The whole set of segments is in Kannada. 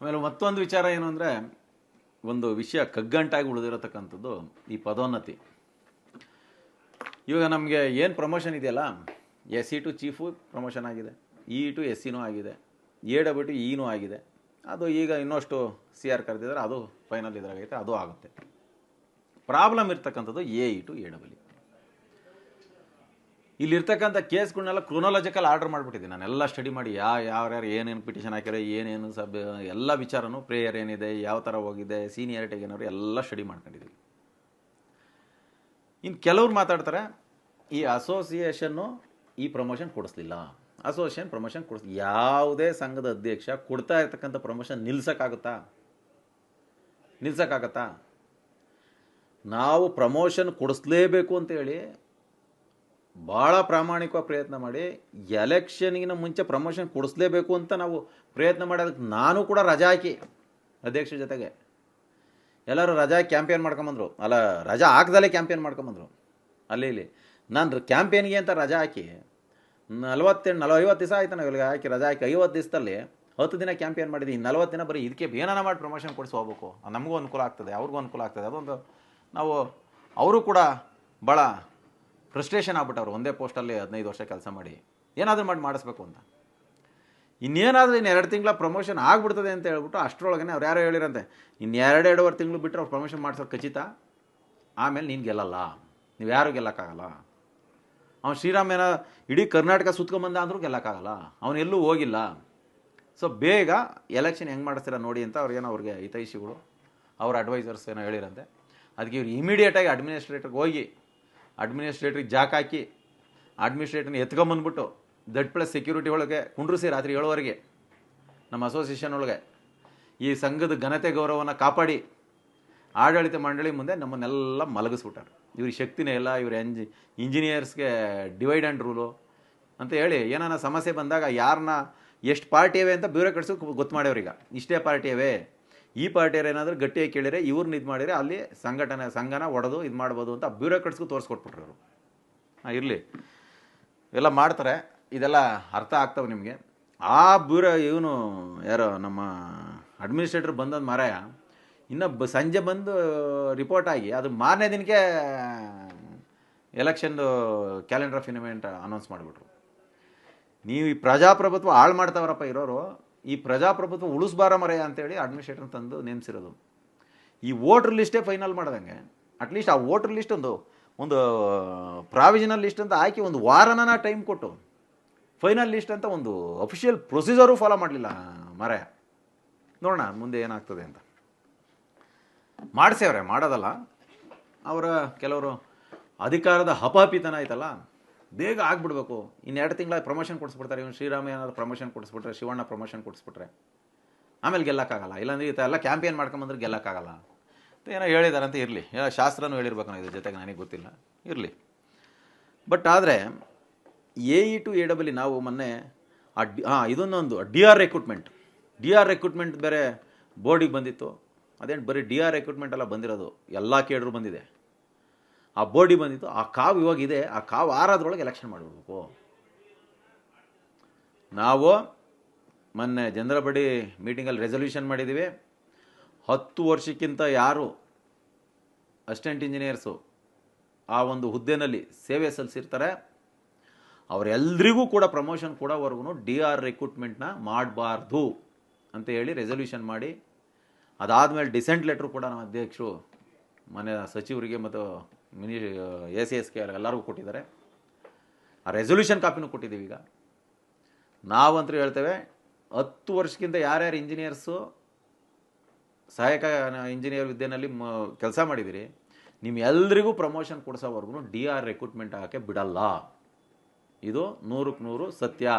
ಆಮೇಲೆ ಮತ್ತೊಂದು ವಿಚಾರ ಏನು ಅಂದರೆ, ಒಂದು ವಿಷಯ ಕಗ್ಗಂಟಾಗಿ ಉಳಿದಿರತಕ್ಕಂಥದ್ದು ಈ ಪದೋನ್ನತಿ. ಇವಾಗ ನಮಗೆ ಏನು ಪ್ರಮೋಷನ್ ಇದೆಯಲ್ಲ, SE ಟು ಚೀಫು ಪ್ರಮೋಷನ್ ಆಗಿದೆ, EE ಟು SEನೂ ಆಗಿದೆ, AW ಟು Eನೂ ಆಗಿದೆ. ಅದು ಈಗ ಇನ್ನಷ್ಟು CR ಕರೆದಿದ್ದಾರೆ, ಅದು ಫೈನಲ್ ಇದ್ರಾಗೈತೆ, ಅದು ಆಗುತ್ತೆ. ಪ್ರಾಬ್ಲಮ್ ಇರ್ತಕ್ಕಂಥದ್ದು AE ಟು AW. ಇಲ್ಲಿರ್ತಕ್ಕಂಥ ಕೇಸ್ಗಳನ್ನೆಲ್ಲ ಕ್ರೋನಾಲಜಿಕಲ್ ಆರ್ಡರ್ ಮಾಡಿಬಿಟ್ಟಿದ್ದೀನಿ ನಾನೆಲ್ಲ ಸ್ಟಡಿ ಮಾಡಿ, ಯಾರ್ಯಾರು ಏನೇನು ಪಿಟಿಷನ್ ಹಾಕಿದ್ರೆ, ಏನೇನು ಎಲ್ಲ ವಿಚಾರನೂ, ಪ್ರೇಯರ್ ಏನಿದೆ, ಯಾವ ಥರ ಹೋಗಿದೆ, ಸೀನಿಯಾರಿಟಿಗೆ ಏನಾದ್ರು ಎಲ್ಲ ಸ್ಟಡಿ ಮಾಡ್ಕೊಂಡಿದ್ದೀವಿ. ಇನ್ನು ಕೆಲವ್ರು ಮಾತಾಡ್ತಾರೆ, ಈ ಅಸೋಸಿಯೇಷನ್ನು ಈ ಪ್ರಮೋಷನ್ ಕೊಡಿಸ್ಲಿಲ್ಲ, ಅಸೋಸಿಯೇಷನ್ ಪ್ರಮೋಷನ್ ಕೊಡಿಸ್ಲಿ. ಯಾವುದೇ ಸಂಘದ ಅಧ್ಯಕ್ಷ ಕೊಡ್ತಾ ಇರ್ತಕ್ಕಂಥ ಪ್ರಮೋಷನ್ ನಿಲ್ಸಕ್ಕಾಗತ್ತಾ? ನಾವು ಪ್ರಮೋಷನ್ ಕೊಡಿಸ್ಲೇಬೇಕು ಅಂತೇಳಿ ಭಾಳ ಪ್ರಾಮಾಣಿಕವಾಗಿ ಪ್ರಯತ್ನ ಮಾಡಿ, ಎಲೆಕ್ಷನ್ಗಿನ ಮುಂಚೆ ಪ್ರಮೋಷನ್ ಕೊಡಿಸ್ಲೇಬೇಕು ಅಂತ ನಾವು ಪ್ರಯತ್ನ ಮಾಡಿ, ಅದಕ್ಕೆ ನಾನು ಕೂಡ ರಜಾ ಹಾಕಿ ಅಧ್ಯಕ್ಷರ ಜೊತೆಗೆ ಎಲ್ಲರೂ ರಜಾ ಕ್ಯಾಂಪೇನ್ ಮಾಡ್ಕೊಂಬಂದರು, ಅಲ್ಲ ರಜಾ ಹಾಕ್ದಲ್ಲೇ ಕ್ಯಾಂಪೇನ್ ಮಾಡ್ಕೊಂಬಂದರು. ಇಲ್ಲಿ ನಾನು ಕ್ಯಾಂಪೇನ್ಗೆ ಅಂತ ರಜಾ ಹಾಕಿ 50 ದಿವಸ ಆಯ್ತು ನಾವು ಇಲ್ಲಿಗೆ ಹಾಕಿ ರಜಾ ಹಾಕಿ 50 ದಿವಸದಲ್ಲಿ 10 ದಿನ ಕ್ಯಾಂಪೇನ್ ಮಾಡಿದ್ವಿ. 40 ದಿನ ಬರೀ ಇದಕ್ಕೆ ಏನಾನ ಮಾಡಿ ಪ್ರಮೋಷನ್ ಕೊಡಿಸಿ ಹೋಗ್ಬೇಕು, ನಮಗೂ ಅನುಕೂಲ ಆಗ್ತದೆ, ಅವ್ರಿಗೂ ಅನುಕೂಲ ಆಗ್ತದೆ. ಅದೊಂದು ನಾವು ಅವರು ಕೂಡ ಭಾಳ ಫ್ರಸ್ಟ್ರೇಷನ್ ಆಗ್ಬಿಟ್ಟವ್ರು, ಒಂದೇ ಪೋಸ್ಟಲ್ಲಿ 15 ವರ್ಷ ಕೆಲಸ ಮಾಡಿ ಏನಾದರೂ ಮಾಡಿಸ್ಬೇಕು ಅಂತ. ಇನ್ನೇನಾದರೂ ಇನ್ನು 2 ತಿಂಗಳ ಪ್ರಮೋಷನ್ ಆಗಿಬಿಡ್ತದೆ ಅಂತ ಹೇಳ್ಬಿಟ್ಟು ಅಷ್ಟರೊಳಗನೆ ಅವ್ರು ಯಾರೋ ಹೇಳಿರಂತೆ, ಇನ್ನು 2-2.5 ತಿಂಗಳು ಬಿಟ್ಟರೆ ಅವ್ರು ಪ್ರಮೋಷನ್ ಮಾಡಿಸೋದು ಖಚಿತ, ಆಮೇಲೆ ನೀನು ಗೆಲ್ಲಲ್ಲ, ನೀವು ಯಾರೂ ಗೆಲ್ಲಕ್ಕಾಗಲ್ಲ. ಅವ್ನು ಶ್ರೀರಾಮೇನ ಇಡೀ ಕರ್ನಾಟಕ ಸುತ್ಕೊಂಬಂದ ಅಂದರೂ ಗೆಲ್ಲಕ್ಕಾಗಲ್ಲ, ಅವನೆಲ್ಲೂ ಹೋಗಿಲ್ಲ. ಸೊ ಬೇಗ ಎಲೆಕ್ಷನ್ ಹೆಂಗೆ ಮಾಡಿಸ್ತೀರ ನೋಡಿ ಅಂತ ಅವ್ರಿಗೆ ಹಿತೈಷಿಗಳು ಅವ್ರ ಅಡ್ವೈಸರ್ಸ್ ಏನೋ ಹೇಳಿರಂತೆ. ಅದಕ್ಕೆ ಇವ್ರು ಇಮಿಡಿಯೇಟಾಗಿ ಅಡ್ಮಿನಿಸ್ಟ್ರೇಟರ್ಗೆ ಹೋಗಿ ಅಡ್ಮಿನಿಸ್ಟ್ರೇಟ್ರಿಗೆ ಜಾಕ್ ಹಾಕಿ ಅಡ್ಮಿನಿಸ್ಟ್ರೇಟರ್ನ ಎತ್ಕೊಂಬಂದ್ಬಿಟ್ಟು Z+ ಸೆಕ್ಯೂರಿಟಿ ಒಳಗೆ ಕುಂಡ್ರಿಸಿ ರಾತ್ರಿ 7ವರೆಗೆ ನಮ್ಮ ಅಸೋಸಿಯೇಷನ್ ಒಳಗೆ ಈ ಸಂಘದ ಘನತೆ ಗೌರವನ ಕಾಪಾಡಿ ಆಡಳಿತ ಮಂಡಳಿ ಮುಂದೆ ನಮ್ಮನ್ನೆಲ್ಲ ಮಲಗಿಸ್ಬಿಟ್ಟಾರೆ. ಇವ್ರಿಗೆ ಶಕ್ತಿನೇ ಇಲ್ಲ, ಇವ್ರ ಇಂಜಿನಿಯರ್ಸ್ಗೆ ಡಿವೈಡ್ ಆ್ಯಂಡ್ ರೂಲು ಅಂತ ಹೇಳಿ ಏನಾನ ಸಮಸ್ಯೆ ಬಂದಾಗ ಯಾರನ್ನ ಎಷ್ಟು ಪಾರ್ಟಿ ಇವೆ ಅಂತ ಬ್ಯೂರೋಕ್ರಾಟ್ಸು ಗೊತ್ತು ಮಾಡ್ಯವ್ರೀಗ. ಇಷ್ಟೇ ಪಾರ್ಟಿ ಇವೆ, ಈ ಪಾರ್ಟಿಯವ್ರು ಏನಾದರೂ ಗಟ್ಟಿಯಾಗಿ ಕೇಳಿದರೆ ಇವ್ರನ್ನ ಇದು ಮಾಡಿದರೆ ಅಲ್ಲಿ ಸಂಘನ ಒಡೆದು ಇದು ಮಾಡ್ಬೋದು ಅಂತ ಬ್ಯೂರೋಕ್ರಾಟ್ಸ್ಗೂ ತೋರಿಸ್ಕೊಟ್ಬಿಟ್ರು ಅವರು. ಇರಲಿ, ಇವೆಲ್ಲ ಮಾಡ್ತಾರೆ, ಇದೆಲ್ಲ ಅರ್ಥ ಆಗ್ತವೆ ನಿಮಗೆ. ಆ ಇವನು ಯಾರೋ ನಮ್ಮ ಅಡ್ಮಿನಿಸ್ಟ್ರೇಟರ್ ಬಂದದ್ದು ಮಾರಾಯ, ಇನ್ನು ಸಂಜೆ ಬಂದು ರಿಪೋರ್ಟ್ ಆಗಿ ಅದು ಮಾರನೇ ದಿನಕ್ಕೆ ಎಲೆಕ್ಷನ್ದು ಕ್ಯಾಲೆಂಡರ್ ಆಫ್ ಇನ್ವೆಂಟ್ ಅನೌನ್ಸ್ ಮಾಡಿಬಿಟ್ರು. ನೀವು ಈ ಪ್ರಜಾಪ್ರಭುತ್ವ ಹಾಳು ಮಾಡ್ತಾವ್ರಪ್ಪ ಇರೋರು, ಈ ಪ್ರಜಾಪ್ರಭುತ್ವ ಉಳಿಸ್ಬಾರ ಮರೆಯ ಅಂತೇಳಿ ಅಡ್ಮಿನಿಸ್ಟ್ರೇಟರ್ ತಂದು ನೇಮಿಸಿರೋದು. ಈ ವೋಟರ್ ಲಿಸ್ಟೇ ಫೈನಲ್ ಮಾಡ್ದಂಗೆ ಅಟ್ಲೀಸ್ಟ್ ಆ ವೋಟರ್ ಲಿಸ್ಟ್ ಒಂದು ಪ್ರಾವಿಷನಲ್ ಲಿಸ್ಟ್ ಅಂತ ಹಾಕಿ ಒಂದು ವಾರನ ಟೈಮ್ ಕೊಟ್ಟು ಫೈನಲ್ ಲಿಸ್ಟ್ ಅಂತ ಒಂದು ಅಫಿಷಿಯಲ್ ಪ್ರೊಸೀಜರು ಫಾಲೋ ಮಾಡಲಿಲ್ಲ ಮರೆ. ನೋಡೋಣ ಮುಂದೆ ಏನಾಗ್ತದೆ ಅಂತ. ಮಾಡಿಸೇವ್ರೆ, ಮಾಡೋದಲ್ಲ, ಅವರ ಕೆಲವರು ಅಧಿಕಾರದ ಹಪಾಪಿತನ ಆಯ್ತಲ್ಲ, ಬೇಗ ಆಗ್ಬಿಡ್ಬೇಕು. ಇನ್ನು 2 ತಿಂಗಳ ಪ್ರಮೋಷನ್ ಕೊಡಿಸ್ಬಿಡ್ತಾರೆ. ಇವನು ಶ್ರೀರಾಮ ಏನಾದ್ರು ಪ್ರಮೋಷನ್ ಕೊಡಿಸ್ಬಿಟ್ರೆ, ಶಿವಣ್ಣ ಪ್ರಮೋಷನ್ ಕೊಡಿಸ್ಬಿಟ್ರೆ ಆಮೇಲೆ ಗೆಲ್ಲಕ್ಕಾಗಲ್ಲ. ಇಲ್ಲಾಂದ್ರೆ ಈ ಎಲ್ಲ ಕ್ಯಾಂಪೇನ್ ಮಾಡ್ಕೊಂಬಂದ್ರೆ ಗೆಲ್ಲಕ್ಕಾಗಲ್ಲ ಅಂತ ಏನೋ ಹೇಳಿದಾರಂತ. ಇರಲಿ, ಶಾಸ್ತ್ರನೂ ಹೇಳಿರ್ಬೇಕು ಇದ್ರ ಜೊತೆಗೆ, ನನಗೆ ಗೊತ್ತಿಲ್ಲ, ಇರಲಿ. ಬಟ್ ಆದರೆ AE ಟು AW ನಾವು ಮೊನ್ನೆ ಇದನ್ನೊಂದು DR ರೆಕ್ರೂಟ್ಮೆಂಟ್ ಬೇರೆ ಬೋರ್ಡಿಗೆ ಬಂದಿತ್ತು. ಅದೇನು ಬರೀ DR ರೆಕ್ರೂಟ್ಮೆಂಟ್ ಎಲ್ಲ ಬಂದಿರೋದು, ಎಲ್ಲ ಕೇಡ್ರು ಬಂದಿದೆ. ಆ ಬೋರ್ಡಿಗೆ ಬಂದಿತ್ತು, ಆ ಕಾವು ಇವಾಗಿದೆ. ಆ ಕಾವು ಆರೋದ್ರೊಳಗೆ ಎಲೆಕ್ಷನ್ ಮಾಡಿಬಿಡ್ಬೇಕು. ನಾವು ಮೊನ್ನೆ ಜನರಬಡಿ ಮೀಟಿಂಗಲ್ಲಿ ರೆಸಲ್ಯೂಷನ್ ಮಾಡಿದ್ದೀವಿ, 10 ವರ್ಷಕ್ಕಿಂತ ಯಾರು ಅಸಿಸ್ಟೆಂಟ್ ಇಂಜಿನಿಯರ್ಸು ಆ ಒಂದು ಹುದ್ದೆನಲ್ಲಿ ಸೇವೆ ಸಲ್ಲಿಸಿರ್ತಾರೆ ಅವರೆಲ್ಲರಿಗೂ ಕೂಡ ಪ್ರಮೋಷನ್ ಕೊಡೋವರೆಗೂ DR ರೆಕ್ರೂಟ್ಮೆಂಟ್ನ ಮಾಡಬಾರ್ದು ಅಂತ ಹೇಳಿ ರೆಸಲ್ಯೂಷನ್ ಮಾಡಿ, ಅದಾದಮೇಲೆ ಡಿಸೆಂಟ್ ಲೆಟ್ರು ಕೂಡ ನಮ್ಮ ಅಧ್ಯಕ್ಷರು ಮನೆ ಸಚಿವರಿಗೆ ಮತ್ತು ACSK ಎಲ್ಲರಿಗೂ ಕೊಟ್ಟಿದ್ದಾರೆ. ಆ ರೆಸಲ್ಯೂಷನ್ ಕಾಪಿನೂ ಕೊಟ್ಟಿದ್ದೀವಿ. ಈಗ ನಾವಂತೂ ಹೇಳ್ತೇವೆ, 10 ವರ್ಷಕ್ಕಿಂತ ಯಾರ್ಯಾರು ಇಂಜಿನಿಯರ್ಸು ಸಹಾಯಕ ಇಂಜಿನಿಯರ್ ಹುದ್ದೆನಲ್ಲಿ ಕೆಲಸ ಮಾಡಿದಿರಿ, ನಿಮ್ಮೆಲ್ಲರಿಗೂ ಪ್ರಮೋಷನ್ ಕೊಡಿಸೋವರೆಗೂ DR ರೆಕ್ರೂಟ್ಮೆಂಟ್ ಹಾಕಿ ಬಿಡಲ್ಲ. ಇದು 100ಕ್ಕೆ 100 ಸತ್ಯ.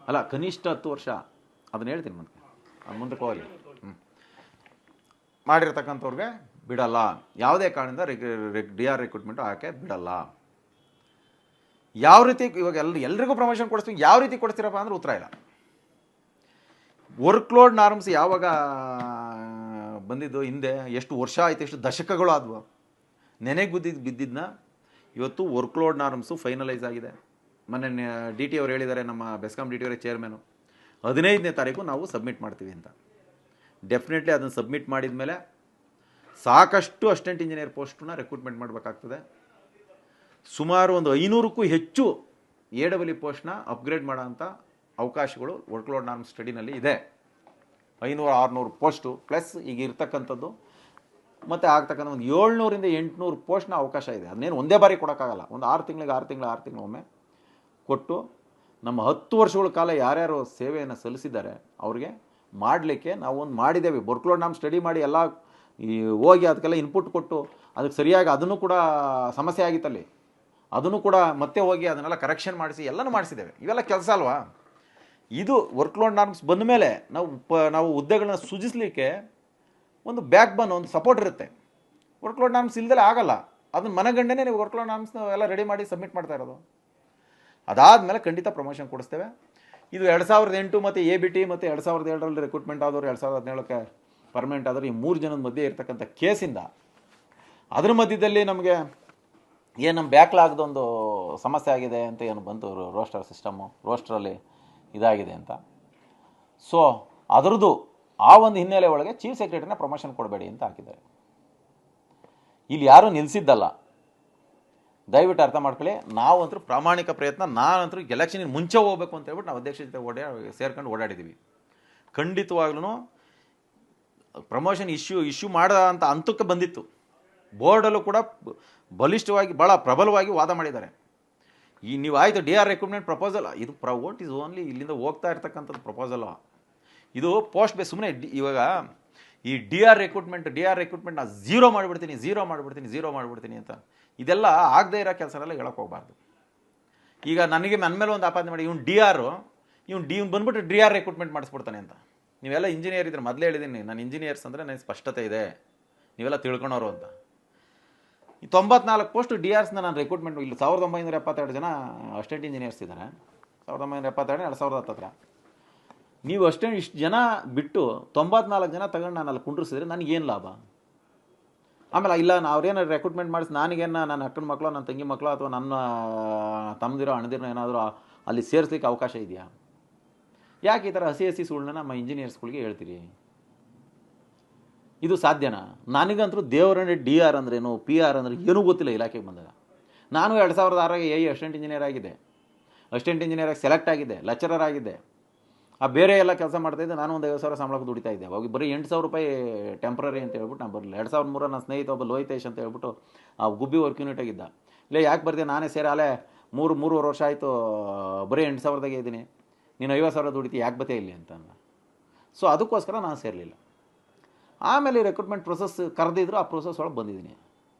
ಅಲ್ಲ, ಕನಿಷ್ಠ 10 ವರ್ಷ ಅದನ್ನ ಹೇಳ್ತೀನಿ, ಮುಂದಕ್ಕೆ ಹೋಗಲಿ. ಮಾಡಿರ್ತಕ್ಕಂಥವ್ರಿಗೆ ಬಿಡಲ್ಲ, ಯಾವುದೇ ಕಾರಣದಿಂದ DR ರೆಕ್ರೂಟ್ಮೆಂಟ್ ಹಾಕಿ ಬಿಡಲ್ಲ. ಯಾವ ರೀತಿ ಇವಾಗ ಎಲ್ರಿಗೂ ಪ್ರಮೋಷನ್ ಕೊಡಿಸ್ತೀವಿ, ಯಾವ ರೀತಿ ಕೊಡ್ತೀರಪ್ಪ ಅಂದ್ರೆ ಉತ್ತರ ಇಲ್ಲ. ವರ್ಕ್ ಲೋಡ್ ನಾರ್ಮ್ಸ್ ಯಾವಾಗ ಬಂದಿದ್ದು, ಹಿಂದೆ ಎಷ್ಟು ವರ್ಷ ಆಯಿತು, ಎಷ್ಟು ದಶಕಗಳು ಆದವು, ನೆನೆಗೆ ಬಿದ್ದಿದ್ದನ್ನ ಇವತ್ತು ವರ್ಕ್ ಲೋಡ್ ನಾರ್ಮ್ಸು ಫೈನಲೈಸ್ ಆಗಿದೆ. ಮೊನ್ನೆ ಡಿ ಟಿ ಅವ್ರು ಹೇಳಿದ್ದಾರೆ, ನಮ್ಮ ಬೆಸ್ಕಾಂ ಡಿ ಟಿ ಅವರೇ ಚೇರ್ಮನು, 15ನೇ ತಾರೀಕು ನಾವು ಸಬ್ಮಿಟ್ ಮಾಡ್ತೀವಿ ಅಂತ. ಡೆಫಿನೆಟ್ಲಿ ಅದನ್ನು ಸಬ್ಮಿಟ್ ಮಾಡಿದ ಮೇಲೆ ಸಾಕಷ್ಟು ಅಸಿಸ್ಟೆಂಟ್ ಇಂಜಿನಿಯರ್ ಪೋಸ್ಟನ್ನ ರೆಕ್ರೂಟ್ಮೆಂಟ್ ಮಾಡಬೇಕಾಗ್ತದೆ. ಸುಮಾರು ಒಂದು 500ಕ್ಕೂ ಹೆಚ್ಚು AEE ಪೋಸ್ಟ್ನ ಅಪ್ಗ್ರೇಡ್ ಮಾಡೋಂಥ ಅವಕಾಶಗಳು ವರ್ಕ್ಲೋಡ್ ನಾರ್ಮ್ ಸ್ಟಡಿನಲ್ಲಿ ಇದೆ. 500-600 ಪೋಸ್ಟು ಪ್ಲಸ್ ಈಗ ಇರ್ತಕ್ಕಂಥದ್ದು ಮತ್ತು ಆಗ್ತಕ್ಕಂಥ ಒಂದು 700-800 ಪೋಸ್ಟ್ನ ಅವಕಾಶ ಇದೆ. ಅದನ್ನೇನು ಒಂದೇ ಬಾರಿ ಕೊಡೋಕ್ಕಾಗಲ್ಲ. ಒಂದು 6 ತಿಂಗಳಿಗೆ ಒಮ್ಮೆ ಕೊಟ್ಟು ನಮ್ಮ 10 ವರ್ಷಗಳ ಕಾಲ ಯಾರ್ಯಾರು ಸೇವೆಯನ್ನು ಸಲ್ಲಿಸಿದ್ದಾರೆ ಅವ್ರಿಗೆ ಮಾಡಲಿಕ್ಕೆ ನಾವು ಒಂದು ಮಾಡಿದ್ದೇವೆ. ವರ್ಕ್ಲೋಡ್ ನಾರ್ಮ್ ಸ್ಟಡಿ ಮಾಡಿ ಎಲ್ಲ ಹೋಗಿ ಅದಕ್ಕೆಲ್ಲ ಇನ್ಪುಟ್ ಕೊಟ್ಟು ಅದಕ್ಕೆ ಸರಿಯಾಗಿ ಅದನ್ನು ಕೂಡ ಸಮಸ್ಯೆ ಆಗಿತ್ತಲ್ಲಿ, ಅದನ್ನು ಕೂಡ ಮತ್ತೆ ಹೋಗಿ ಅದನ್ನೆಲ್ಲ ಕರೆಕ್ಷನ್ ಮಾಡಿಸಿ ಎಲ್ಲನೂ ಮಾಡಿಸಿದ್ದೇವೆ. ಇವೆಲ್ಲ ಕೆಲಸ ಅಲ್ವಾ? ಇದು ವರ್ಕ್ಲೋಡ್ ನಾರ್ಮ್ಸ್ ಬಂದ ಮೇಲೆ ನಾವು ಹುದ್ದೆಗಳನ್ನ ಸೃಜಿಸಲಿಕ್ಕೆ ಒಂದು ಬ್ಯಾಕ್ ಬೋನ್, ಒಂದು ಸಪೋರ್ಟ್ ಇರುತ್ತೆ. ವರ್ಕ್ಲೋಡ್ ನಾರ್ಮ್ಸ್ ಇಲ್ದಲೇ ಆಗಲ್ಲ. ಅದನ್ನ ಮನಗಂಡನೇ ನೀವು ವರ್ಕ್ಲೋಡ್ ನಾರ್ಮ್ಸ್ನ ಎಲ್ಲ ರೆಡಿ ಮಾಡಿ ಸಬ್ಮಿಟ್ ಮಾಡ್ತಾ ಇರೋದು. ಅದಾದಮೇಲೆ ಖಂಡಿತ ಪ್ರಮೋಷನ್ ಕೊಡಿಸ್ತೇವೆ. ಇದು 2008 ಮತ್ತು ABT ಮತ್ತು 2007ರಲ್ಲಿ ರಿಕ್ರೂಟ್ಮೆಂಟ್ ಆದವರು 2017ಕ್ಕೆ ಪರ್ಮನೆಂಟ್ ಆದರೂ ಈ 3 ಜನದ ಮಧ್ಯೆ ಇರ್ತಕ್ಕಂಥ ಕೇಸಿಂದ ಅದ್ರ ಮಧ್ಯದಲ್ಲಿ ನಮಗೆ ಏನು ನಮ್ಮ ಬ್ಯಾಕ್ಲಾಗ್ದೊಂದು ಸಮಸ್ಯೆ ಆಗಿದೆ ಅಂತ ಏನು ಬಂತು, ರೋಸ್ಟರ್ ಸಿಸ್ಟಮ್ಮು ರೋಸ್ಟ್ರಲ್ಲಿ ಇದಾಗಿದೆ ಅಂತ. ಸೊ ಅದರದ್ದು ಆ ಒಂದು ಹಿನ್ನೆಲೆ ಒಳಗೆ ಚೀಫ್ ಸೆಕ್ರೆಟರಿನ ಪ್ರಮೋಷನ್ ಕೊಡಬೇಡಿ ಅಂತ ಹಾಕಿದ್ದಾರೆ. ಇಲ್ಲಿ ಯಾರೂ ನಿಲ್ಲಿಸಿದ್ದಲ್ಲ, ದಯವಿಟ್ಟು ಅರ್ಥ ಮಾಡ್ಕೊಳ್ಳಿ. ನಾವಂತರೂ ಪ್ರಾಮಾಣಿಕ ಪ್ರಯತ್ನ, ನಾನಂತರೂ ಎಲೆಕ್ಷನಿಗೆ ಮುಂಚೆ ಹೋಗಬೇಕು ಅಂತ ಹೇಳ್ಬಿಟ್ಟು ನಾವು ಅಧ್ಯಕ್ಷ ಜೊತೆ ಸೇರ್ಕೊಂಡು ಓಡಾಡಿದ್ದೀವಿ. ಖಂಡಿತವಾಗ್ಲೂ ಪ್ರಮೋಷನ್ ಇಶ್ಯೂ ಮಾಡೋ ಅಂತ ಹಂತಕ್ಕೆ ಬಂದಿತ್ತು. ಬೋರ್ಡಲ್ಲೂ ಕೂಡ ಬಲಿಷ್ಠವಾಗಿ ಭಾಳ ಪ್ರಬಲವಾಗಿ ವಾದ ಮಾಡಿದ್ದಾರೆ. ನೀವು ಆಯಿತು DR ರಿಕ್ರೂಟ್ಮೆಂಟ್ ಪ್ರಪೋಸಲ್, ಇದು ವೋಟ್ ಇಸ್ ಓನ್ಲಿ ಇಲ್ಲಿಂದ ಹೋಗ್ತಾ ಇರ್ತಕ್ಕಂಥದ್ದು ಪ್ರಪೋಸಲ್. ಇದು ಪೋಸ್ಟ್ ಬೇಸ್. ಸುಮ್ಮನೆ ಇವಾಗ ಈ DR ರಿಕ್ರೂಟ್ಮೆಂಟ್ ನಾನು ಝೀರೋ ಮಾಡಿಬಿಡ್ತೀನಿ ಅಂತ ಇದೆಲ್ಲ ಆಗದೇ ಇರೋ ಕೆಲಸನೆಲ್ಲ ಹೇಳಕ್ಕೆ ಹೋಗಬಾರ್ದು. ಈಗ ನನಗೆ ನನ್ನ ಮೇಲೆ ಒಂದು ಆಪಾದನೆ ಮಾಡಿ, ಇವ್ನು ಬಂದ್ಬಿಟ್ಟು DR ರಿಕ್ರೂಟ್ಮೆಂಟ್ ಮಾಡಿಸ್ಬಿಡ್ತಾನೆ ಅಂತ. ನೀವೆಲ್ಲ ಇಂಜಿನಿಯರ್ ಇದ್ರೆ ಮೊದಲೇ ಹೇಳಿದ್ದೀನಿ, ನಾನು ಇಂಜಿನಿಯರ್ಸ್ ಅಂದರೆ ನನಗೆ ಸ್ಪಷ್ಟತೆ ಇದೆ, ನೀವೆಲ್ಲ ತಿಳ್ಕೊಳೋರು ಅಂತ. ಈ 94 ಪೋಸ್ಟ್ DRಸ್ನ ನಾನು ರಿಕ್ರೂಟ್ಮೆಂಟ್, ಇಲ್ಲಿ 1972 ಜನ ಅಸಿಸ್ಟೆಂಟ್ ಇಂಜಿನಿಯರ್ಸ್ ಇದ್ದಾರೆ. 1972 2010 ಹತ್ರ ನೀವು ಅಸಿಸ್ಟೆಂಟ್ ಇಷ್ಟು ಜನ ಬಿಟ್ಟು 94 ಜನ ತಗೊಂಡು ನಾನು ಅಲ್ಲಿ ಕುಂಡ್ರಿಸಿದ್ರೆ ನನಗೇನು ಲಾಭ? ಆಮೇಲೆ ಇಲ್ಲ ಅವ್ರೇನಾದ್ರು ರಿಕ್ರೂಟ್ಮೆಂಟ್ ಮಾಡಿಸಿ ನನಗೇನು ನನ್ನ ಅಕ್ಕನ ಮಕ್ಕಳು, ನನ್ನ ತಂಗಿ ಮಕ್ಕಳು ಅಥವಾ ನನ್ನ ತಮ್ಮದಿರೋ ಅಣ್ಣದಿರೋ ಏನಾದರೂ ಅಲ್ಲಿ ಸೇರಿಸ್ಲಿಕ್ಕೆ ಅವಕಾಶ ಇದೆಯಾ? ಯಾಕೆ ಈ ಥರ ಹಸಿ ಸುಳ್ಳನ್ನ ನಮ್ಮ ಇಂಜಿನಿಯರ್ಸ್ಗಳಿಗೆ ಹೇಳ್ತೀರಿ? ಇದು ಸಾಧ್ಯನಾ? ನನಗಂತೂ ದೇವರನ್ನೇ DR ಅಂದ್ರೇನು, PR ಅಂದ್ರೆ ಏನೂ ಗೊತ್ತಿಲ್ಲ. ಇಲಾಖೆಗೆ ಬಂದಾಗ ನಾನು 2006ಗೆ AE ಅಸಿಸ್ಟೆಂಟ್ ಇಂಜಿನಿಯರ್ ಆಗಿದೆ, ಅಸಿಸ್ಟೆಂಟ್ ಇಂಜಿನಿಯರಾಗಿ ಸೆಲೆಕ್ಟ್ ಆಗಿದೆ, ಲೆಕ್ಚರರ್ ಆಗಿದೆ. ಆ ಬೇರೆ ಎಲ್ಲ ಕೆಲಸ ಮಾಡ್ತಾಯಿದ್ದೆ. ನಾನು ಒಂದು 50,000 ಸಂಬಳಕ್ಕೆ ದುಡಿತಾ ಇದ್ದೆ. ಅವಾಗ ಬರೀ 8,000 ರೂಪಾಯಿ ಟೆಂಪ್ರರಿ ಅಂತ ಹೇಳ್ಬಿಟ್ಟು ನಾನು ಬರಲಿಲ್ಲ. 2003 ನನ್ನ ಸ್ನೇಹಿತ ಒಬ್ಬ ಲೋಹಿತೇಶ್ ಅಂತ ಹೇಳ್ಬಿಟ್ಟು ಆ ಗುಬ್ಬಿ ವರ್ಕ್ ಯೂನಿಟಾಗಿದ್ದ. ಇಲ್ಲ ಯಾಕೆ ಬರ್ತೀನಿ, ನಾನೇ ಸೇರಿ ಅಲ್ಲೇ 3.5 ವರ್ಷ ಆಯಿತು, ಬರೀ 8,000ದಾಗೆ ಇದ್ದೀನಿ, ನೀನು 50,000 ದುಡಿತಿ, ಯಾಕೆ ಬತ್ತೆ ಇಲ್ಲಿ ಅಂತ. ಸೊ ಅದಕ್ಕೋಸ್ಕರ ನಾನು ಸೇರಲಿಲ್ಲ. ಆಮೇಲೆ ರಿಕ್ರೂಟ್ಮೆಂಟ್ ಪ್ರೊಸೆಸ್ ಕರೆದಿದ್ರು, ಆ ಪ್ರೊಸೆಸ್ ಒಳಗೆ ಬಂದಿದ್ದೀನಿ.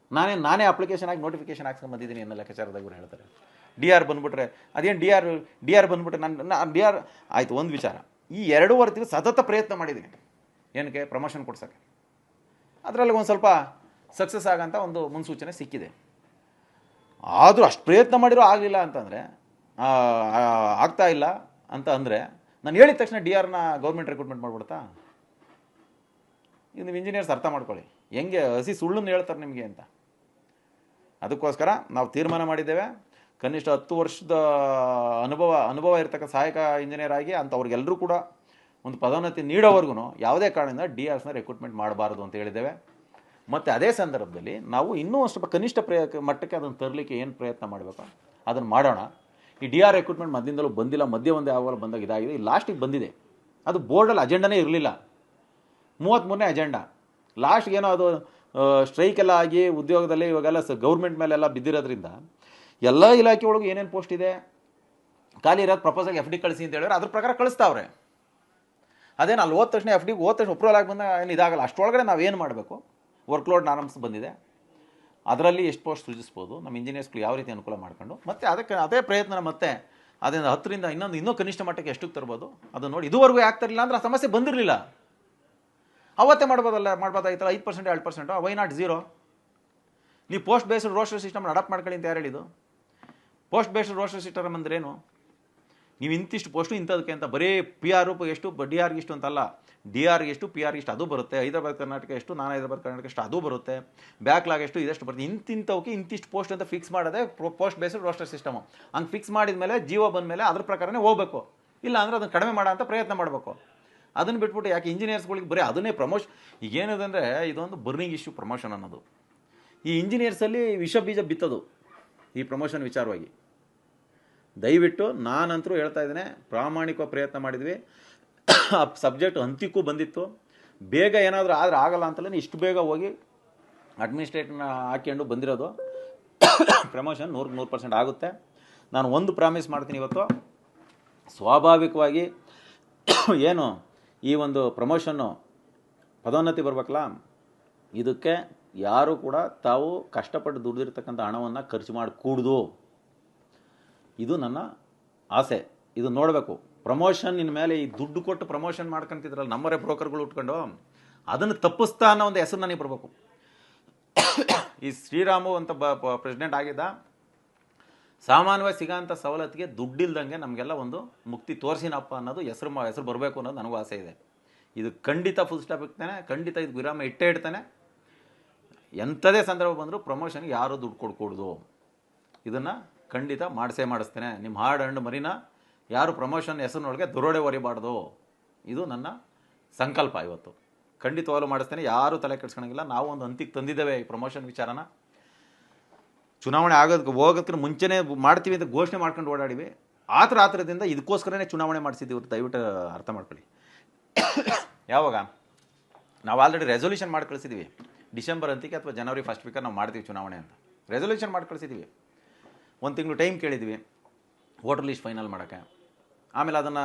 ನಾನೇ ಅಪ್ಲಿಕೇಶನ್ ಆಗಿ ನೋಟಿಫಿಕೇಶನ್ ಹಾಕ್ಸ್ಕೊಂಡು ಬಂದಿದ್ದೀನಿ ಅನ್ನೋ ಲೆಕ್ಕಾಚಾರದಾಗ ಇವ್ರು ಹೇಳ್ತಾರೆ. DR ಬಂದುಬಿಟ್ರೆ ಅದೇನು DR ಬಂದುಬಿಟ್ರೆ ನಾನು DR ಆಯಿತು. ಒಂದು ವಿಚಾರ, ಈ 2.5 ತಿಂಗಳು ಸತತ ಪ್ರಯತ್ನ ಮಾಡಿದ್ದೀನಿ ಏನಕ್ಕೆ ಪ್ರಮೋಷನ್ ಕೊಡ್ಸೋಕ್ಕೆ. ಅದರಲ್ಲಿ ಒಂದು ಸ್ವಲ್ಪ ಸಕ್ಸಸ್ ಆಗೋಂಥ ಒಂದು ಮುನ್ಸೂಚನೆ ಸಿಕ್ಕಿದೆ. ಆದರೂ ಅಷ್ಟು ಪ್ರಯತ್ನ ಮಾಡಿರೋ ಆಗಲಿಲ್ಲ ಅಂತಂದರೆ, ಆಗ್ತಾ ಇಲ್ಲ ಅಂತ ಅಂದರೆ ನಾನು ಹೇಳಿದ ತಕ್ಷಣ DRನ ಗೌರ್ಮೆಂಟ್ ರಿಕ್ರೂಟ್ಮೆಂಟ್ ಮಾಡಿಬಿಡ್ತಾ? ಇದು ನೀವು ಇಂಜಿನಿಯರ್ಸ್ ಅರ್ಥ ಮಾಡ್ಕೊಳ್ಳಿ, ಹೆಂಗೆ ಹಸಿ ಸುಳ್ಳನ್ನು ಹೇಳ್ತಾರೆ ನಿಮಗೆ ಅಂತ. ಅದಕ್ಕೋಸ್ಕರ ನಾವು ತೀರ್ಮಾನ ಮಾಡಿದ್ದೇವೆ, ಕನಿಷ್ಠ 10 ವರ್ಷದ ಅನುಭವ ಇರತಕ್ಕ ಸಹಾಯಕ ಇಂಜಿನಿಯರ್ ಆಗಿ ಅಂಥವ್ರಿಗೆಲ್ಲರೂ ಕೂಡ ಒಂದು ಪದೋನ್ನತಿ ನೀಡೋವರೆಗೂ ಯಾವುದೇ ಕಾರಣದಿಂದ DRಸ್ನ ರಿಕ್ರೂಟ್ಮೆಂಟ್ ಮಾಡಬಾರ್ದು ಅಂತ ಹೇಳಿದ್ದೇವೆ. ಮತ್ತು ಅದೇ ಸಂದರ್ಭದಲ್ಲಿ ನಾವು ಇನ್ನೂ ಸ್ವಲ್ಪ ಕನಿಷ್ಠ ಮಟ್ಟಕ್ಕೆ ಅದನ್ನು ತರಲಿಕ್ಕೆ ಏನು ಪ್ರಯತ್ನ ಮಾಡಬೇಕು ಅದನ್ನು ಮಾಡೋಣ. ಈ DR ರಿಕ್ರೂಟ್ಮೆಂಟ್ ಮೊದಲಿಂದಲೂ ಬಂದಿಲ್ಲ, ಮಧ್ಯೆ ಒಂದು ಯಾವಾಗ ಬಂದಾಗ ಇದಾಗಿದೆ, ಈ ಲಾಸ್ಟಿಗೆ ಬಂದಿದೆ. ಅದು ಬೋರ್ಡಲ್ಲಿ ಅಜೆಂಡನೇ ಇರಲಿಲ್ಲ. 33ನೇ ಅಜೆಂಡಾ ಲಾಸ್ಟ್ಗೆ ಏನೋ ಅದು ಸ್ಟ್ರೈಕ್ ಎಲ್ಲ ಆಗಿ ಉದ್ಯೋಗದಲ್ಲಿ ಇವಾಗೆಲ್ಲ ಗೌರ್ಮೆಂಟ್ ಮೇಲೆಲ್ಲ ಬಿದ್ದಿರೋದ್ರಿಂದ ಎಲ್ಲ ಇಲಾಖೆ ಒಳಗೆ ಏನೇನು ಪೋಸ್ಟ್ ಇದೆ ಖಾಲಿ ಇರೋದು ಪ್ರಪೋಸಲ್ FD ಕಳಿಸಿ ಅಂತ ಹೇಳಿದ್ರೆ ಅದ್ರ ಪ್ರಕಾರ ಕಳಿಸ್ತಾವ್ರೆ. ಅದೇನು ಅಲ್ಲಿ ಹೋದ ತಕ್ಷಣ FD ಹೋದ ತಕ್ಷಣ ಅಪ್ರೂವಲ್ ಆಗಿ ಬಂದಾಗ ಏನು ಇದಾಗಲ್ಲ. ಅಷ್ಟೊಳಗಡೆ ನಾವೇನು ಮಾಡಬೇಕು, ವರ್ಕ್ಲೋಡ್ ನಾರ್ಮ್ಸ್ ಬಂದಿದೆ, ಅದರಲ್ಲಿ ಎಷ್ಟು ಪೋಸ್ಟ್ ಸೃಜಿಸ್ಬೋದು, ನಮ್ಮ ಇಂಜಿನಿಯರ್ಸ್ಗಳು ಯಾವ ರೀತಿ ಅನುಕೂಲ ಮಾಡ್ಕೊಂಡು ಮತ್ತೆ ಅದೇ ಪ್ರಯತ್ನ ಮತ್ತೆ ಅದರಿಂದ 10ರಿಂದ ಇನ್ನೂ ಕನಿಷ್ಠ ಮಟ್ಟಕ್ಕೆ ಎಷ್ಟಕ್ಕೆ ತರ್ಬೋದು ಅದನ್ನು ನೋಡಿ. ಇದುವರೆಗೂ ಆಗ್ತಿರಲಿಲ್ಲ ಅಂದರೆ ಆ ಸಮಸ್ಯೆ ಬಂದಿರಲಿಲ್ಲ, ಅವತ್ತೇ ಮಾಡ್ಬೋದಾಗಿತ್ತಲ್ಲ. 5% 2%, ವೈ ನಾಟ್ 0? ನೀವು ಪೋಸ್ಟ್ ಬೇಸ್ಡ್ ರೋಸ್ಟರ್ ಸಿಸ್ಟಮ್ನ ಅಡಾಪ್ಟ್ ಮಾಡ್ಕೊಳ್ಳಿ ಅಂತ ಯಾರು ಹೇಳಿದ್ದು? ಪೋಸ್ಟ್ ಬೇಸ್ಡ್ ರೋಸ್ಟರ್ ಸಿಸ್ಟಮ್ ಅಂದ್ರೇನು? ನೀವು ಇಂತಿಷ್ಟು ಪೋಸ್ಟು ಇಂಥದಕ್ಕೆ ಅಂತ ಬರೀ ಪಿ ಆರ್ ಎಷ್ಟು ಡಿ ಆರ್ಗೆ ಇಷ್ಟು ಅಂತಲ್ಲ, ಡಿ ಆರ್ಗೆ ಎಷ್ಟು ಪಿ ಆರ್ಗೆ ಇಷ್ಟು ಅದು ಬರುತ್ತೆ, ಹೈದರಾಬಾದ್ ಕರ್ನಾಟಕ ಎಷ್ಟು, ನಾನು ಹೈದರಾಬಾದ್ ಕರ್ನಾಟಕ ಎಷ್ಟು ಅದು ಬರುತ್ತೆ, ಬ್ಯಾಕ್ಲಾಗ್ ಎಷ್ಟು ಇದಷ್ಟು ಬರುತ್ತೆ. ಇಂತಿಂಥವಕ್ಕೆ ಇಂತಿಷ್ಟು ಪೋಸ್ಟ್ ಅಂತ ಫಿಕ್ಸ್ ಮಾಡೋದೇ ಪೋಸ್ಟ್ ಬೇಸ್ಡ್ ರೋಸ್ಟರ್ ಸಿಸ್ಟಮು. ಹಂಗೆ ಫಿಕ್ಸ್ ಮಾಡಿದ ಮೇಲೆ ಜೀವೋ ಬಂದ ಮೇಲೆ ಅದ್ರ ಪ್ರಕಾರನೇ ಹೋಗಬೇಕು. ಇಲ್ಲ ಅಂದರೆ ಅದನ್ನು ಕಡಿಮೆ ಮಾಡೋ ಅಂತ ಪ್ರಯತ್ನ ಮಾಡಬೇಕು. ಅದನ್ನು ಬಿಟ್ಬಿಟ್ಟು ಯಾಕೆ ಇಂಜಿನಿಯರ್ಸ್ಗಳಿಗೆ ಬರೀ ಅದನ್ನೇ ಪ್ರಮೋಷನ್. ಈಗೇನಿದೆ ಅಂದರೆ ಇದೊಂದು ಬರ್ನಿಂಗ್ ಇಶ್ಯೂ ಪ್ರಮೋಷನ್ ಅನ್ನೋದು. ಈ ಇಂಜಿನಿಯರ್ಸಲ್ಲಿ ವಿಷ ಬೀಜ ಬಿತ್ತದು ಈ ಪ್ರಮೋಷನ್ ವಿಚಾರವಾಗಿ. ದಯವಿಟ್ಟು ನಾನಂತರೂ ಹೇಳ್ತಾ ಇದ್ದೇನೆ, ಪ್ರಾಮಾಣಿಕ ಪ್ರಯತ್ನ ಮಾಡಿದ್ವಿ. ಆ ಸಬ್ಜೆಕ್ಟ್ ಅಂತ್ಯಕ್ಕೂ ಬಂದಿತ್ತು. ಬೇಗ ಏನಾದರೂ ಆದರೆ ಆಗಲ್ಲ ಅಂತಲೇ ಇಷ್ಟು ಬೇಗ ಹೋಗಿ ಅಡ್ಮಿನಿಸ್ಟ್ರೇಟರ್ನ ಹಾಕ್ಕೊಂಡು ಬಂದಿರೋದು. ಪ್ರಮೋಷನ್ 100% ಆಗುತ್ತೆ. ನಾನು ಒಂದು ಪ್ರಾಮಿಸ್ ಮಾಡ್ತೀನಿ ಇವತ್ತು, ಸ್ವಾಭಾವಿಕವಾಗಿ ಏನು ಈ ಒಂದು ಪ್ರಮೋಷನ್ನು ಪದೋನ್ನತಿ ಬರಬೇಕಲ್ಲ, ಇದಕ್ಕೆ ಯಾರೂ ಕೂಡ ತಾವು ಕಷ್ಟಪಟ್ಟು ದುಡಿದಿರ್ತಕ್ಕಂಥ ಹಣವನ್ನು ಖರ್ಚು ಮಾಡಕೂಡ್ದು. ಇದು ನನ್ನ ಆಸೆ. ಇದು ನೋಡಬೇಕು. ಪ್ರಮೋಷನ್ ಮೇಲೆ ಈ ದುಡ್ಡು ಕೊಟ್ಟು ಪ್ರಮೋಷನ್ ಮಾಡ್ಕೊಂತಿದ್ರಲ್ಲ ನಮ್ಮರೇ ಬ್ರೋಕರ್ಗಳು ಉಟ್ಕೊಂಡು, ಅದನ್ನು ತಪ್ಪಿಸ್ತಾ ಅನ್ನೋ ಒಂದು ಹೆಸರು ನನಗೆ ಬರಬೇಕು. ಈ ಶ್ರೀರಾಮು ಅಂತ ಪ್ರೆಸಿಡೆಂಟ್ ಆಗಿದ್ದ, ಸಾಮಾನ್ಯವಾಗಿ ಸಿಗೋಂಥ ಸವಲತ್ತಿಗೆ ದುಡ್ಡಿಲ್ದಂಗೆ ನಮಗೆಲ್ಲ ಒಂದು ಮುಕ್ತಿ ತೋರಿಸಿನಪ್ಪ ಅನ್ನೋದು ಹೆಸರು ಬರಬೇಕು ಅನ್ನೋದು ನನಗೂ ಆಸೆ ಇದೆ. ಇದು ಖಂಡಿತ ಫುಲ್ ಸ್ಟಾಪ್ ಇಡ್ತಾನೆ, ಖಂಡಿತ ಇದು ವಿರಾಮ ಇಟ್ಟೇ ಇಡ್ತಾನೆ. ಎಂಥದೇ ಸಂದರ್ಭ ಬಂದರೂ ಪ್ರಮೋಷನ್ಗೆ ಯಾರೂ ದುಡ್ಡು ಕೊಡ್ಕೂಡ್ದು. ಇದನ್ನು ಖಂಡಿತ ಮಾಡಿಸ್ತೇನೆ. ನಿಮ್ಮ ಹಾರ್ಡ್ ಅಂಡ್ ಮರಿನ ಯಾರು ಪ್ರಮೋಷನ್ ಹೆಸರಿನೊಳಗೆ ದುರೋಡೆ ಹೊರಿಬಾರ್ದು. ಇದು ನನ್ನ ಸಂಕಲ್ಪ. ಇವತ್ತು ಖಂಡಿತವಾಗಲೂ ಮಾಡಿಸ್ತೇನೆ. ಯಾರೂ ತಲೆ ಕೆಡಿಸ್ಕೊಳಂಗಿಲ್ಲ. ನಾವು ಒಂದು ಹಂತಕ್ಕೆ ತಂದಿದ್ದೇವೆ ಈ ಪ್ರಮೋಷನ್ ವಿಚಾರನ. ಚುನಾವಣೆ ಹೋಗೋದಕ್ಕೆ ಮುಂಚೆನೇ ಮಾಡ್ತೀವಿ ಅಂತ ಘೋಷಣೆ ಮಾಡ್ಕೊಂಡು ಓಡಾಡಿವಿ. ಆತರದಿಂದ ಇದಕ್ಕೋಸ್ಕರನೇ ಚುನಾವಣೆ ಮಾಡಿಸಿದ್ದೀವಿ. ದಯವಿಟ್ಟು ಅರ್ಥ ಮಾಡ್ಕೊಳ್ಳಿ. ಯಾವಾಗ ನಾವು ಆಲ್ರೆಡಿ ರೆಸೊಲ್ಯೂಷನ್ ಮಾಡಿ ಕಳಿಸಿದ್ದೀವಿ, ಡಿಸೆಂಬರ್ ಅಂತಿಗೆ ಅಥವಾ ಜನವರಿ ಫಸ್ಟ್ ವೀಕಲ್ಲಿ ನಾವು ಮಾಡ್ತೀವಿ ಚುನಾವಣೆ ಅಂತ ರೆಸೊಲ್ಯೂಷನ್ ಮಾಡಿ ಕಳಿಸಿದ್ದೀವಿ. 1 ತಿಂಗಳು ಟೈಮ್ ಕೇಳಿದ್ವಿ ವೋಟರ್ ಲಿಸ್ಟ್ ಫೈನಲ್ ಮಾಡೋಕ್ಕೆ. ಆಮೇಲೆ ಅದನ್ನು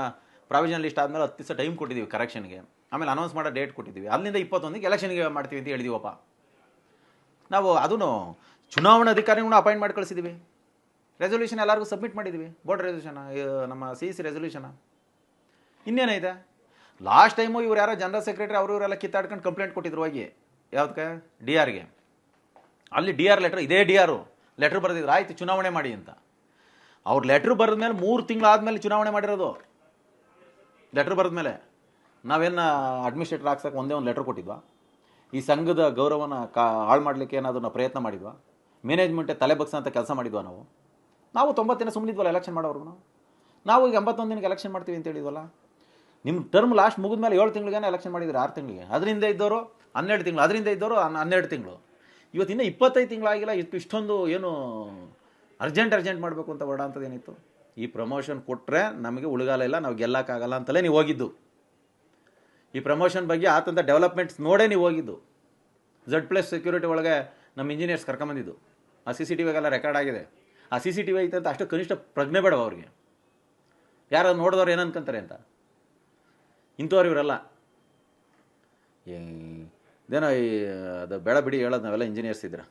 ಪ್ರಾವಿಷನಲ್ ಲಿಸ್ಟ್ ಆದಮೇಲೆ 10 ದಿವಸ ಟೈಮ್ ಕೊಟ್ಟಿದ್ದೀವಿ ಕರೆಕ್ಷನ್ಗೆ. ಆಮೇಲೆ ಅನೌನ್ಸ್ ಮಾಡೋ ಡೇಟ್ ಕೊಟ್ಟಿದ್ದೀವಿ. ಅಲ್ಲಿಂದ 21ಗೆ ಎಲೆಕ್ಷನ್ಗೆ ಮಾಡ್ತೀವಿ ಅಂತ ಹೇಳಿದೀವಪ್ಪ ನಾವು. ಅದನ್ನು ಚುನಾವಣಾ ಅಧಿಕಾರಿಗಳನ್ನ ಅಪಾಯಿಂಟ್ ಮಾಡಿ ಕಳಿಸಿದ್ದೀವಿ. ರೆಸೊಲ್ಯೂಷನ್ ಎಲ್ಲರಿಗೂ ಸಬ್ಮಿಟ್ ಮಾಡಿದ್ದೀವಿ. ಬೋರ್ಡ್ ರೆಸೊಲ್ಯೂಷನ, ನಮ್ಮ CEC ರೆಸೊಲ್ಯೂಷನ. ಇನ್ನೇನೈತೆ? ಲಾಸ್ಟ್ ಟೈಮು ಇವ್ರು ಯಾರೋ ಜನರಲ್ ಸೆಕ್ರೆಟರಿ ಇವರೆಲ್ಲ ಕಿತ್ತಾಡ್ಕೊಂಡು ಕಂಪ್ಲೇಂಟ್ ಕೊಟ್ಟಿದ್ರು ಹೋಗಿ. ಯಾವುದಕ್ಕೆ? DRಗೆ. ಅಲ್ಲಿ DR ಲೆಟ್ರ್, ಇದೇ DR ಲೆಟ್ರ್ ಬರೆದಿದ್ರು, ಆಯಿತು ಚುನಾವಣೆ ಮಾಡಿ ಅಂತ. ಅವ್ರು ಲೆಟ್ರ್ ಬರೆದ ಮೇಲೆ 3 ತಿಂಗಳಾದಮೇಲೆ ಚುನಾವಣೆ ಮಾಡಿರೋದು. ಲೆಟ್ರ್ ಬರೆದ ಮೇಲೆ ನಾವೇನು ಅಡ್ಮಿನಿಸ್ಟ್ರೇಟರ್ ಹಾಕ್ಸಕ್ಕೆ ಒಂದೇ ಒಂದು ಲೆಟ್ರ್ ಕೊಟ್ಟಿದ್ವಾ? ಈ ಸಂಘದ ಗೌರವನ ಹಾಳು ಮಾಡಲಿಕ್ಕೆ ಏನಾದರೂ ನಾವು ಪ್ರಯತ್ನ ಮಾಡಿದ್ವಾ? ಮ್ಯಾನೇಜ್ಮೆಂಟೇ ತಲೆ ಬಗ್ಸಂತ ಕೆಲಸ ಮಾಡಿದ್ವಾ? ನಾವು 90 ದಿನ ಸುಮ್ಮನಿದ್ವಲ್ಲ ಎಲೆಕ್ಷನ್ ಮಾಡೋರು. ನಾವು ಈಗ 81 ದಿನಕ್ಕೆ ಎಲೆಕ್ಷನ್ ಮಾಡ್ತೀವಿ ಅಂತ ಹೇಳಿದ್ವಲ್ಲ. ನಿಮ್ಮ ಟರ್ಮ್ ಲಾಸ್ಟ್ ಮುಗಿದ ಮೇಲೆ 7 ತಿಂಗಳಿಗೇನೆ ಎಲೆಕ್ಷನ್ ಮಾಡಿದ್ರು, 6 ತಿಂಗಳಿಗೆ. ಅದರಿಂದ ಇದ್ದವರು 12 ತಿಂಗಳು, ಅದರಿಂದ ಇದ್ದವರು 12 ತಿಂಗಳು. ಇವತ್ತಿನ 25 ತಿಂಗಳಾಗಿಲ್ಲ. ಇಷ್ಟೊಂದು ಏನು ಅರ್ಜೆಂಟ್ ಮಾಡಬೇಕು ಅಂತ ಹೊರಡೋಂಥದ್ದು ಏನಿತ್ತು? ಈ ಪ್ರಮೋಷನ್ ಕೊಟ್ಟರೆ ನಮಗೆ ಉಳಿಗಾಲ ಇಲ್ಲ, ನಾವು ಗೆಲ್ಲಕ್ಕಾಗಲ್ಲ ಅಂತಲೇ ನೀವು ಹೋಗಿದ್ದು. ಈ ಪ್ರಮೋಷನ್ ಬಗ್ಗೆ ಆತಂತ ಡೆವಲಪ್ಮೆಂಟ್ಸ್ ನೋಡೇ ನೀವು ಹೋಗಿದ್ದು. Z+ ಸೆಕ್ಯೂರಿಟಿ ಒಳಗೆ ನಮ್ಮ ಇಂಜಿನಿಯರ್ಸ್ ಕರ್ಕೊಂಬಂದಿದ್ದು. ಆ CCTVಗೆಲ್ಲ ರೆಕಾರ್ಡ್ ಆಗಿದೆ. ಆ CCTV ಐತೆ ಅಂತ ಅಷ್ಟು ಕನಿಷ್ಠ ಪ್ರಜ್ಞೆ ಬೇಡವ ಅವ್ರಿಗೆ? ಯಾರು ನೋಡಿದವ್ರು ಏನು ಅನ್ಕೊಂತಾರೆ ಅಂತ. ಇಂಥವ್ರು ಇವರೆಲ್ಲ ಇದೇನೋ ಅದು ಬೇಡ ಬಿಡಿ ಹೇಳೋದು, ನಾವೆಲ್ಲ ಇಂಜಿನಿಯರ್ಸ್ ಇದ್ರೆ